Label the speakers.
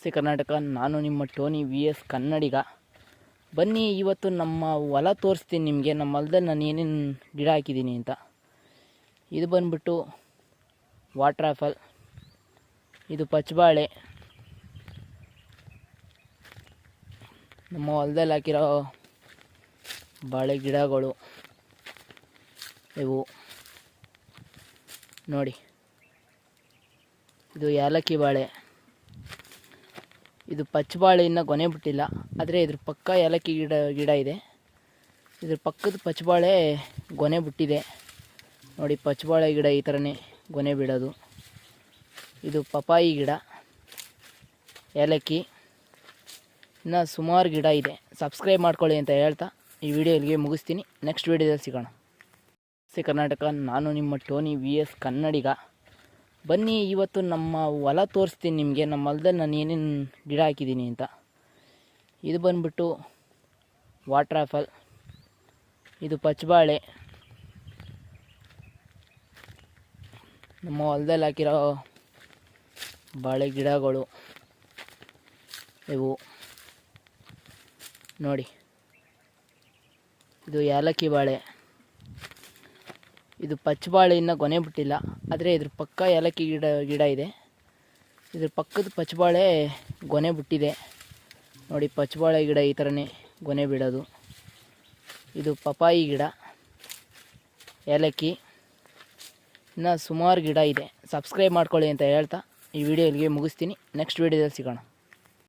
Speaker 1: ನಮಸ್ತೆ ಕರ್ನಾಟಕ. ನಾನು ನಿಮ್ಮ ಟೋನಿ VS ಕನ್ನಡಿಗ. ಬನ್ನಿ ಇವತ್ತು ನಮ್ಮ ಹೊಲ ತೋರಿಸ್ತೀನಿ ನಿಮಗೆ. ನಮ್ಮ ಹೊಲದಲ್ಲಿ ನಾನು ಏನೇನು ಗಿಡ ಹಾಕಿದ್ದೀನಿ ಅಂತ. ಇದು ಬಂದ್ಬಿಟ್ಟು ವಾಟರ್ ಆ್ಯಪಲ್, ಇದು ಪಚ್ಚಬಾಳೆ, ನಮ್ಮ ಹೊಲದಲ್ಲಿ ಹಾಕಿರೋ ಬಾಳೆ ಗಿಡಗಳು ಇವು ನೋಡಿ. ಇದು ಏಲಕ್ಕಿ ಬಾಳೆ, ಇದು ಪಚ್ಚಬಾಳೆ ಇನ್ನೂ ಗೊನೆ ಬಿಟ್ಟಿಲ್ಲ, ಆದರೆ ಇದ್ರ ಪಕ್ಕ ಏಲಕ್ಕಿ ಗಿಡ ಇದೆ. ಇದ್ರ ಪಕ್ಕದ ಪಚ್ಚಬಾಳೆ ಗೊನೆ ಬಿಟ್ಟಿದೆ ನೋಡಿ. ಪಚ್ಚಬಾಳೆ ಗಿಡ ಈ ಥರನೇ ಗೊನೆ ಬಿಡೋದು. ಇದು ಪಪಾಯಿ ಗಿಡ, ಏಲಕ್ಕಿ, ಇನ್ನು ಸುಮಾರು ಗಿಡ ಇದೆ. ಸಬ್ಸ್ಕ್ರೈಬ್ ಮಾಡ್ಕೊಳ್ಳಿ ಅಂತ ಹೇಳ್ತಾ ಈ ವಿಡಿಯೋ ಇಲ್ಲಿಗೆ ಮುಗಿಸ್ತೀನಿ. ನೆಕ್ಸ್ಟ್ ವಿಡಿಯೋದಲ್ಲಿ ಸಿಗೋಣ. ನಮಸ್ತೆ ಕರ್ನಾಟಕ. ನಾನು ನಿಮ್ಮ ಟೋನಿ VS ಕನ್ನಡಿಗ. ಬನ್ನಿ ಇವತ್ತು ನಮ್ಮ ಹೊಲ ತೋರಿಸ್ತೀನಿ ನಿಮಗೆ. ನಮ್ಮ ಹೊಲದಲ್ಲಿ ನಾನು ಏನೇನು ಗಿಡ ಹಾಕಿದ್ದೀನಿ ಅಂತ. ಇದು ಬಂದ್ಬಿಟ್ಟು ವಾಟರ್ ಆ್ಯಪಲ್, ಇದು ಪಚ್ಚಬಾಳೆ, ನಮ್ಮ ಹೊಲದಲ್ಲಿ ಹಾಕಿರೋ ಬಾಳೆ ಗಿಡಗಳು ಇವು ನೋಡಿ. ಇದು ಏಲಕ್ಕಿ ಬಾಳೆ, ಇದು ಪಚ್ಚಬಾಳೆ ಇನ್ನೂ ಗೊನೆ ಬಿಟ್ಟಿಲ್ಲ, ಆದರೆ ಇದ್ರ ಪಕ್ಕ ಏಲಕ್ಕಿ ಗಿಡ ಇದೆ. ಇದ್ರ ಪಕ್ಕದ ಪಚ್ಚಬಾಳೆ ಗೊನೆ ಬಿಟ್ಟಿದೆ ನೋಡಿ. ಪಚ್ಚಬಾಳೆ ಗಿಡ ಈ ಥರನೇ ಗೊನೆ ಬಿಡೋದು. ಇದು ಪಪಾಯಿ ಗಿಡ, ಏಲಕ್ಕಿ, ಇನ್ನು ಸುಮಾರು ಗಿಡ ಇದೆ. ಸಬ್ಸ್ಕ್ರೈಬ್ ಮಾಡ್ಕೊಳ್ಳಿ ಅಂತ ಹೇಳ್ತಾ ಈ ವಿಡಿಯೋ ಇಲ್ಲಿಗೆ ಮುಗಿಸ್ತೀನಿ. ನೆಕ್ಸ್ಟ್ ವಿಡಿಯೋದಲ್ಲಿ ಸಿಗೋಣ.